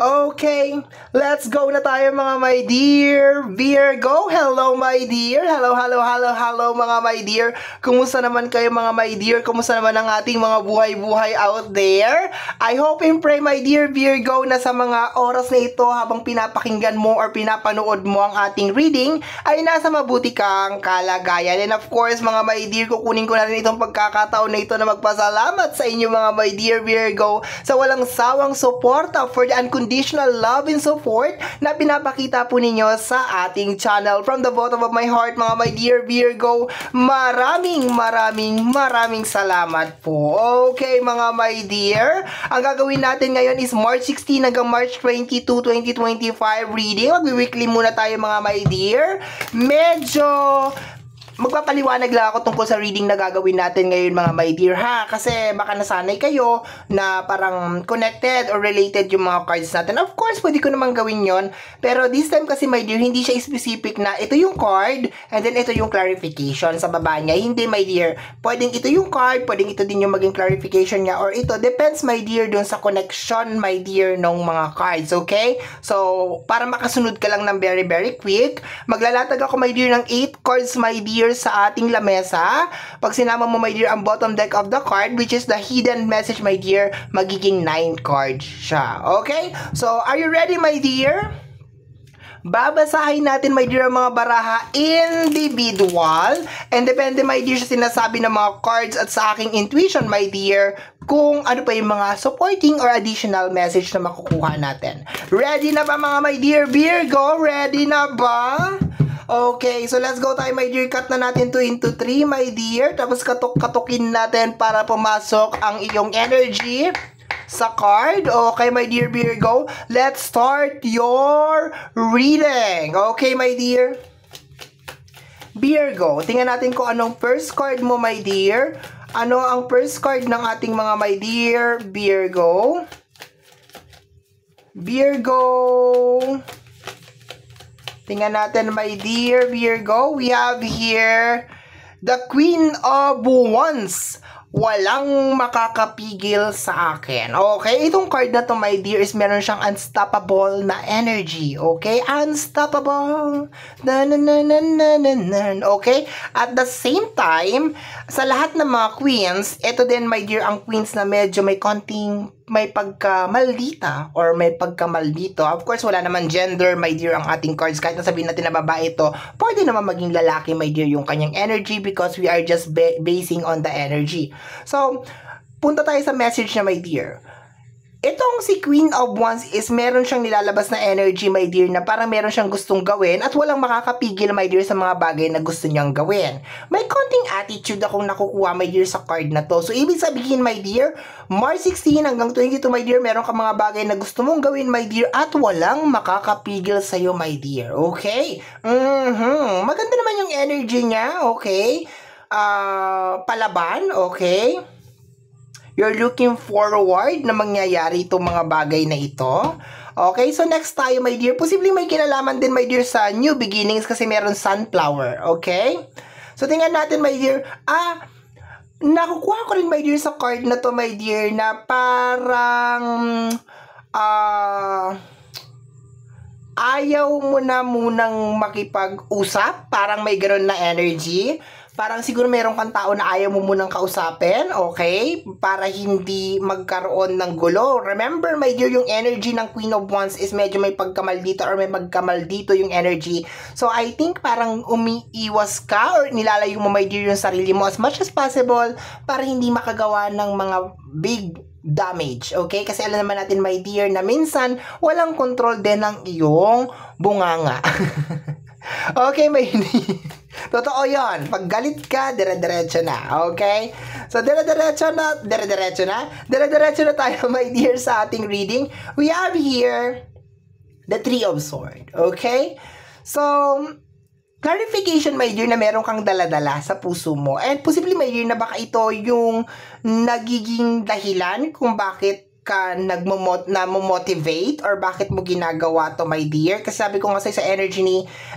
Okay, let's go na tayo mga my dear Virgo. Hello my dear. Hello mga my dear. Kumusta naman kayo mga my dear? Kumusta naman ang ating mga buhay-buhay out there? I hope and pray my dear Virgo na sa mga oras na ito habang pinapakinggan mo or pinapanood mo ang ating reading ay nasa mabuti kang kalagayan. And of course mga my dear, kukunin ko na rin itong pagkakataon na ito na magpasalamat sa inyo mga my dear Virgo sa walang sawang suporta for the unconditional love and support na pinapakita po ninyo sa ating channel. From the bottom of my heart mga my dear Virgo, maraming salamat po. Okay mga my dear, ang gagawin natin ngayon is March 16 hanggang March 22, 2025 reading. Mag-weekly muna tayo mga my dear. Medyo magpapaliwanag lang ako tungkol sa reading na gagawin natin ngayon mga my dear ha, kasi baka nasanay kayo na parang connected or related yung mga cards natin. Of course, pwede ko naman gawin yon, pero this time kasi my dear, hindi siya specific na ito yung card and then ito yung clarification sa baba niya. Hindi my dear, pwedeng ito yung card, pwedeng ito din yung maging clarification niya, or ito, depends my dear dun sa connection my dear ng mga cards, okay? So, para makasunod ka lang ng very quick, maglalatag ako my dear ng 8 cards my dear sa ating lamesa. Pag sinama mo my dear ang bottom deck of the card, which is the hidden message my dear, magiging 9 cards siya. Okay? So, are you ready my dear? Babasahin natin my dear ang mga baraha individual and depende my dear sa sinasabi ng mga cards at sa aking intuition my dear kung ano pa yung mga supporting or additional message na makukuha natin. Ready na ba mga my dear Virgo? Ready na ba? Okay, so let's go tayo my dear. Cut na natin 2 into 3 my dear. Tapos katukin natin para pumasok ang iyong energy sa card. Okay my dear Virgo, let's start your reading. Okay my dear Virgo, tingnan natin kung anong first card mo my dear. Ano ang first card ng ating mga my dear Virgo? Tingnan natin my dear Virgo. We have here the Queen of Wands. Walang makakapigil sa akin. Okay? Itong card na to my dear is meron siyang unstoppable na energy. Okay? Unstoppable. Okay? At the same time, sa lahat ng mga queens, ito din my dear ang queens na medyo may pagkamaldita or may pagkamaldito. Of course, wala naman gender, my dear, ang ating cards. Kahit nasabihin natin na babae ito, pwede naman maging lalaki, my dear, yung kanyang energy because we are just basing on the energy. So, punta tayo sa message niya, my dear. Itong si Queen of Wands is meron siyang nilalabas na energy, my dear, na parang meron siyang gustong gawin at walang makakapigil, my dear, sa mga bagay na gusto niyang gawin. May konting attitude akong nakukuha, my dear, sa card na to. So, ibig sabihin, my dear, March 16 hanggang 22, my dear, meron ka mga bagay na gusto mong gawin, my dear, at walang makakapigil sa'yo, my dear. Okay? Maganda naman yung energy niya, okay? Palaban, okay? You're looking forward na mangyayari itong mga bagay na ito. Okay, so next tayo, my dear. Posibleng may kinalaman din, my dear, sa new beginnings kasi meron sunflower. Okay? So, tingnan natin, my dear. Nakukuha ko rin, my dear, sa card na to, my dear, na parang ayaw mo na munang makipag-usap. Parang may gano'n na energy. Parang siguro mayroong kang tao na ayaw mo munang kausapin, okay? Para hindi magkaroon ng gulo. Remember, my dear, yung energy ng Queen of Wands is medyo may pagkamaldito or may magkamaldito yung energy. So, I think parang umiiwas ka or nilalayo mo, my dear, yung sarili mo as much as possible para hindi makagawa ng mga big damage, okay? Kasi alam naman natin, my dear, na minsan walang control din ng iyong bunganga. Okay, my dear. Totoo yun. Pag galit ka, dire-diretso na. Okay? So, dire-diretso na tayo, my dear, sa ating reading. We have here the Three of Swords. Okay? So, clarification, my dear, na meron kang daladala sa puso mo. And possibly, my dear, na baka ito yung nagiging dahilan kung bakit ka nagmo-motivate or bakit mo ginagawa to, my dear? Kasi sabi ko nga sa energy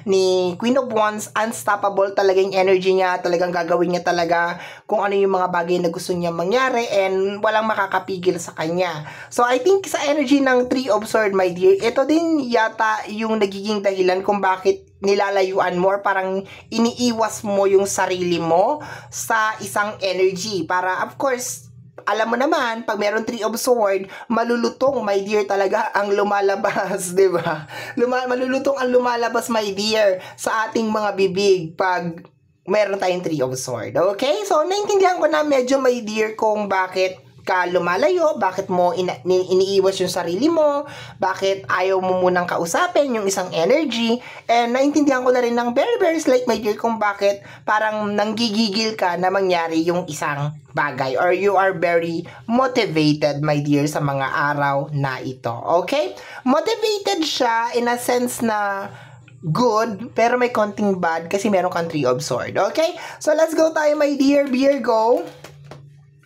ni Queen of Wands, unstoppable talaga yung energy niya, talagang gagawin niya talaga kung ano yung mga bagay na gusto niya mangyari and walang makakapigil sa kanya. So I think sa energy ng Three of Swords, my dear, ito din yata yung nagiging dahilan kung bakit nilalayuan mo or parang iniiwas mo yung sarili mo sa isang energy para, of course, alam mo naman, pag meron Three of Swords, malulutong, my dear, talaga ang lumalabas, di ba? Malulutong ang lumalabas, my dear, sa ating mga bibig pag meron tayong Three of Swords. Okay? So, naintindihan ko na medyo, my dear, kung bakit ka lumalayo, bakit mo iniiwas yung sarili mo, bakit ayaw mo munang kausapin yung isang energy, and naintindihan ko na rin ng very very slight, my dear, kung bakit parang nanggigigil ka na mangyari yung isang bagay or you are very motivated, my dear, sa mga araw na ito. Okay? Motivated siya in a sense na good, pero may konting bad kasi meron kang Three of Swords. Okay? So, let's go tayo, my dear Virgo.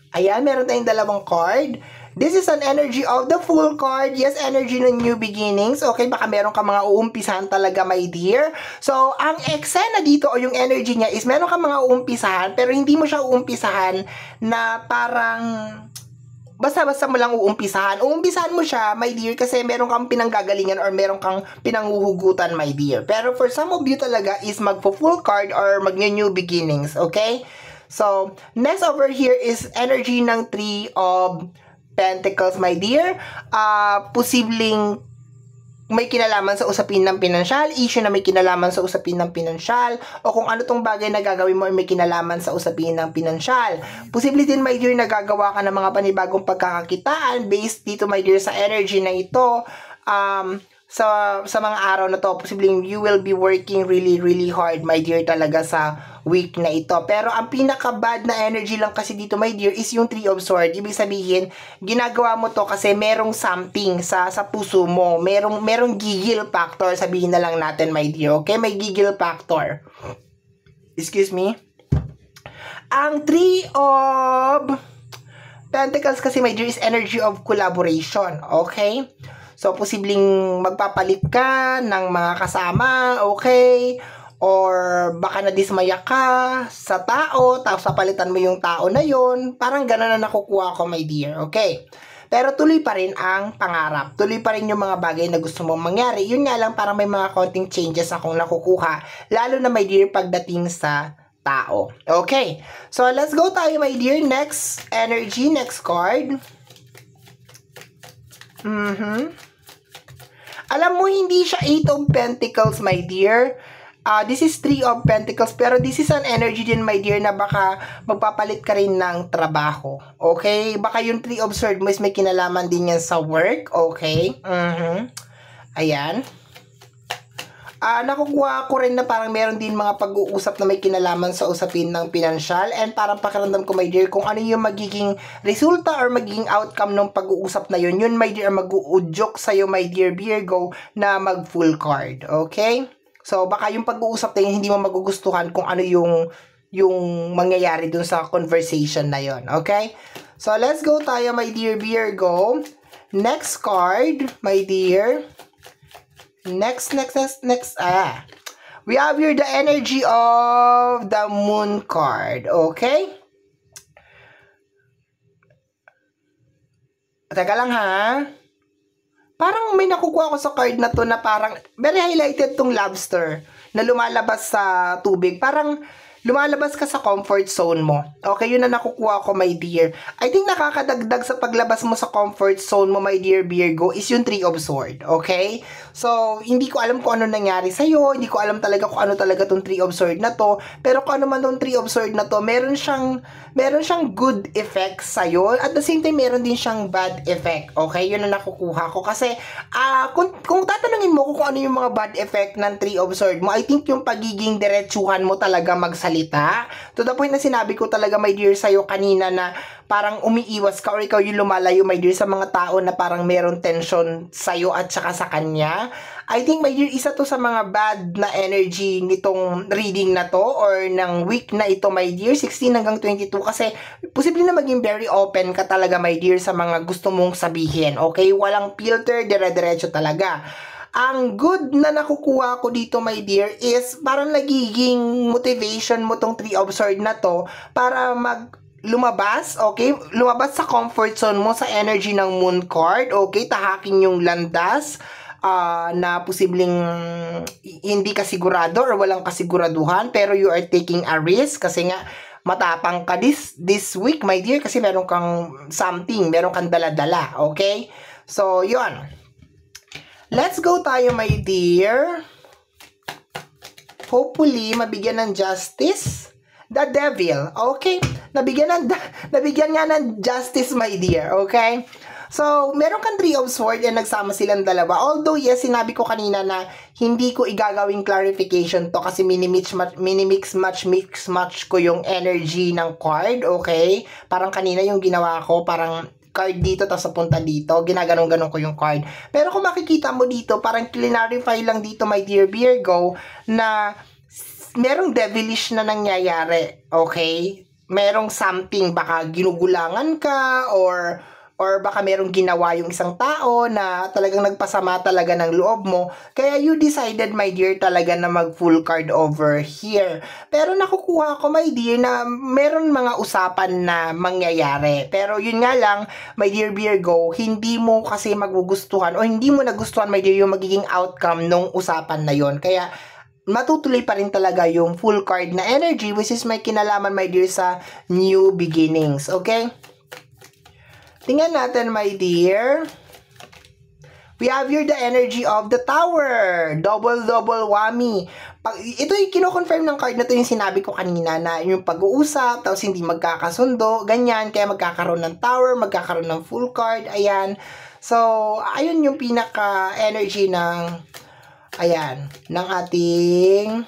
Ayan, meron tayong dalawang card. This is an energy of the Fool card. Yes, energy ng new beginnings. Okay, baka meron ka mga uumpisahan talaga, my dear. So, ang eksena dito o yung energy niya is meron ka mga uumpisahan, pero hindi mo siya uumpisahan na parang basta-basta mo lang uumpisahan. Uumpisahan mo siya, my dear, kasi meron kang pinanggagalingan or meron kang pinanghuhugutan, my dear. Pero for some of you talaga is magpo-full card or mag-new beginnings, okay? So, next over here is energy ng Three of Pentacles, my dear. Posibleng may kinalaman sa usapin ng pinansyal, issue na may kinalaman sa usapin ng pinansyal, o kung ano tong bagay na gagawin mo ay may kinalaman sa usapin ng pinansyal. Posible din, my dear, nagagawa ka ng mga panibagong pagkakakitaan based dito, my dear, sa energy na ito. Sa mga araw na to, posibleng you will be working really, really hard, my dear, talaga sa week na ito. Pero ang pinaka-bad na energy lang kasi dito, my dear, is yung Three of Swords. Ibig sabihin, ginagawa mo to kasi merong something sa puso mo. Merong gigil factor, sabihin na lang natin, my dear. Okay? May gigil factor. Excuse me. Ang Three of Pentacles kasi, my dear, is energy of collaboration. Okay? So, posibleng magpapalit ka ng mga kasama, okay? Or baka nadismaya ka sa tao, tapos papalitan mo yung tao na yun. Parang gano'n na nakukuha ko, my dear, okay? Pero tuloy pa rin ang pangarap. Tuloy pa rin yung mga bagay na gusto mong mangyari. Yun nga lang, parang may mga konting changes akong nakukuha. Lalo na, my dear, pagdating sa tao. Okay? So, let's go tayo, my dear. Next energy, next card. Alam mo, hindi siya Eight of Pentacles, my dear. This is Three of Pentacles, pero this is an energy din, my dear, na baka magpapalit ka rin ng trabaho. Okay? Baka yung Three of Swords mo is may kinalaman din yan sa work. Okay? Ayan. Nakukuha ko rin na parang meron din mga pag-uusap na may kinalaman sa usapin ng pinansyal, and parang pakiramdam ko, my dear, kung ano yung magiging resulta or magiging outcome ng pag-uusap na yun, my dear, mag-uudyok sa'yo, my dear Virgo, na mag-full card. Okay? So, baka yung pag-uusap na yun, hindi mo magugustuhan kung ano yung mangyayari dun sa conversation na yun. Okay? So, let's go tayo, my dear Virgo. Next card, my dear. Next. We have here the energy of the Moon card. Okay? Teka lang, ha? Parang may nakukuha ko sa card na to na parang very highlighted tong lobster na lumalabas sa tubig. Parang lumalabas ka sa comfort zone mo. Okay, yun na nakukuha ko, my dear. I think nakakadagdag sa paglabas mo sa comfort zone mo, my dear Virgo, is yung Three of Swords. Okay? So, hindi ko alam kung ano nangyari sa'yo. Hindi ko alam talaga kung ano talaga tong Three of Swords na to. Pero kung ano man tong Three of Swords na to, meron siyang good effect sa'yo. At the same time, meron din siyang bad effect. Okay? Yun na nakukuha ko. Kasi, kung tatanungin mo kung ano yung mga bad effect ng Three of Swords mo, I think yung pagiging diretsuhan mo talaga magsalita. To the point na sinabi ko talaga, my dear, sa'yo kanina na parang umiiwas ka or ikaw yung lumalayo, my dear, sa mga tao na parang meron tension sa'yo at saka sa kanya. I think, my dear, isa to sa mga bad na energy nitong reading na to or ng week na ito, my dear, 16 hanggang 22, kasi posible na maging very open ka talaga, my dear, sa mga gusto mong sabihin, okay? Walang filter, dire-diretso talaga. Ang good na nakukuha ko dito, my dear, is parang nagiging motivation mo tong 3 of Swords na to para lumabas, okay? Lumabas sa comfort zone mo sa energy ng Moon card, okay? Tahakin yung landas na posibleng hindi ka sigurado or walang kasiguraduhan, pero you are taking a risk kasi nga matapang ka this week, my dear, kasi meron kang something, meron kang dala-dala, okay? So, yun. Let's go tayo, my dear. Hopefully, mabigyan ng justice. The Devil. Okay? Nabigyan nga ng justice, my dear. Okay? So, meron kang 3 of Swords and nagsama silang dalawa. Although, yes, sinabi ko kanina na hindi ko igagawing clarification to kasi mix match ko yung energy ng card. Okay? Parang kanina yung ginawa ko, parang card dito tapos punta dito, ginaganon-ganon ko yung card. Pero kung makikita mo dito, parang clarify lang dito, my dear Virgo, na merong devilish na nangyayari, okay? Merong something, baka ginugulangan ka or baka merong ginawa yung isang tao na talagang nagpasama talaga ng loob mo. Kaya you decided, my dear, talaga na mag full card over here. Pero nakukuha ko, my dear, na meron mga usapan na mangyayari. Pero yun nga lang, my dear Virgo, hindi mo kasi magugustuhan o hindi mo nagustuhan, my dear, yung magiging outcome ng usapan na yon. Kaya matutuloy pa rin talaga yung full card na energy, which is may kinalaman, my dear, sa new beginnings. Okay? Tingnan natin, my dear. We have here the energy of the Tower. Double whammy. Ito yung kino-confirm ng card na to yung sinabi ko kanina na yung pag-uusap, tapos hindi magkakasundo, ganyan. Kaya magkakaroon ng Tower, magkakaroon ng full card, ayan. So, ayun yung pinaka-energy ng ating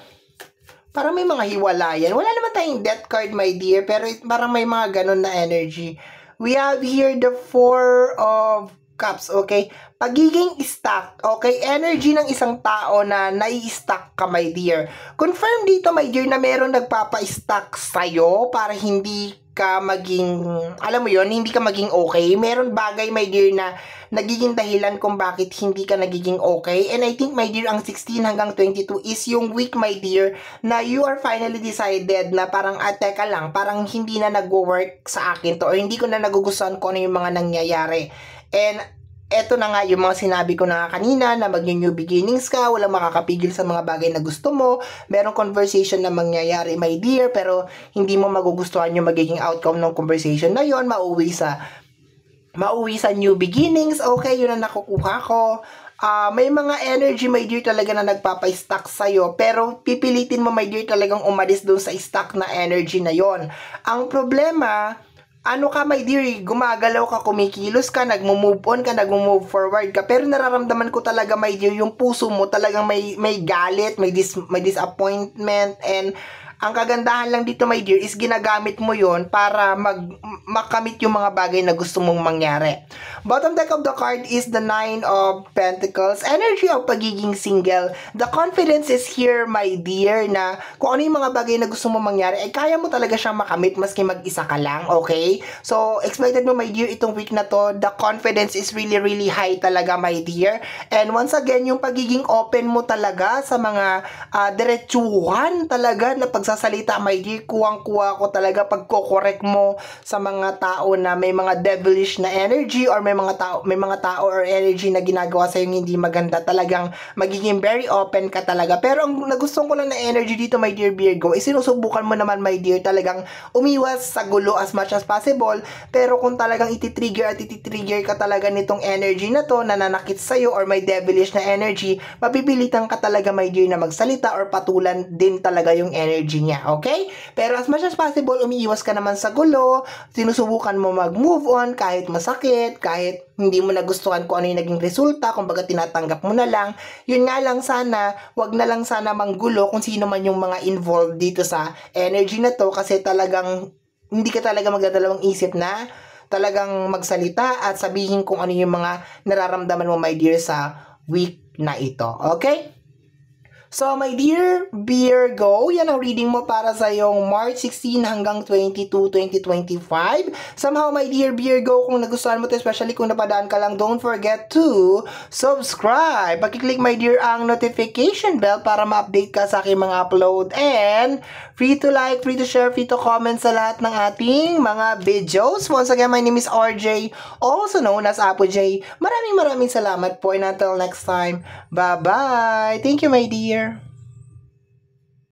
parang may mga hiwalayan. Wala naman tayong death card, my dear, pero parang may mga ganun na energy. We have here the 4 of Cups, okay? Pagiging stuck, okay? Energy ng isang tao na nai-stuck ka, my dear. Confirm dito, my dear, na meron nagpapa-stuck sa'yo para hindi ka maging, alam mo yon, hindi ka maging okay. Meron bagay, my dear, na nagiging dahilan kung bakit hindi ka nagiging okay. And I think, my dear, ang 16 hanggang 22 is yung week, my dear, na you are finally decided na parang, teka lang, parang hindi na nag-work sa akin to or hindi ko na nagugustuhan kung ano yung mga nangyayari. And eto na nga yung mga sinabi ko na kanina na mag-new beginnings ka, walang makakapigil sa mga bagay na gusto mo, merong conversation na mangyayari, my dear, pero hindi mo magugustuhan yung magiging outcome ng conversation na yon, mauwi sa new beginnings, okay, yun ang nakukuha ko. May mga energy, my dear, talaga na nagpapa-stuck sa'yo, pero pipilitin mo, my dear, talagang umalis doon sa stuck na energy na yon. Ang problema, ano ka, my dear, gumagalaw ka, kumikilos ka, nagmo-move on ka, nagmo-move forward ka, pero nararamdaman ko talaga, my dear, yung puso mo talagang may galit, may disappointment, and ang kagandahan lang dito, my dear, is ginagamit mo yon para makamit yung mga bagay na gusto mong mangyari. Bottom deck of the card is the 9 of Pentacles. Energy of pagiging single. The confidence is here, my dear, na kung ano yung mga bagay na gusto mong mangyari, ay kaya mo talaga siyang makamit maski mag-isa ka lang, okay? So, expected mo, my dear, itong week na to, the confidence is really, really high talaga, my dear. And once again, yung pagiging open mo talaga sa mga diretsuhan talaga na pagsasalita, my dear, kuwang-kuwa ko talaga pagko-correct mo sa mga tao na may mga devilish na energy or may mga tao or energy na ginagawa sa yung hindi maganda, talagang magiging very open ka talaga. Pero ang nagustuhan ko lang na energy dito, my dear Virgo, is sinusubukan mo naman, my dear, talagang umiwas sa gulo as much as possible. Pero kung talagang ititrigger ka talaga nitong energy na to, na nanakit sa'yo or may devilish na energy, mapipilitan ka talaga, my dear, na magsalita or patulan din talaga yung energy niya, okay? Pero as much as possible, umiiwas ka naman sa gulo, sinusubukan mo mag-move on kahit masakit, kahit hindi mo nagustuhan kung ano yung naging resulta, kumbaga tinatanggap mo na lang. Yun nga lang sana, wag na lang sana manggulo kung sino man yung mga involved dito sa energy na to, kasi talagang hindi ka talaga magdadalawang isip na talagang magsalita at sabihin kung ano yung mga nararamdaman mo, my dear, sa week na ito. Okay? So, my dear Virgo, yan ang reading mo para sa yung March 16 hanggang 22, 2025. Somehow, my dear Virgo, kung nagustuhan mo ito, especially kung napadaan ka lang, don't forget to subscribe. Pag-click, my dear, ang notification bell para ma-update ka sa aking mga upload. And free to like, free to share, free to comment sa lahat ng ating mga videos. Once again, my name is RJ, also known as Apo J. Maraming salamat po, and until next time, bye-bye. Thank you, my dear.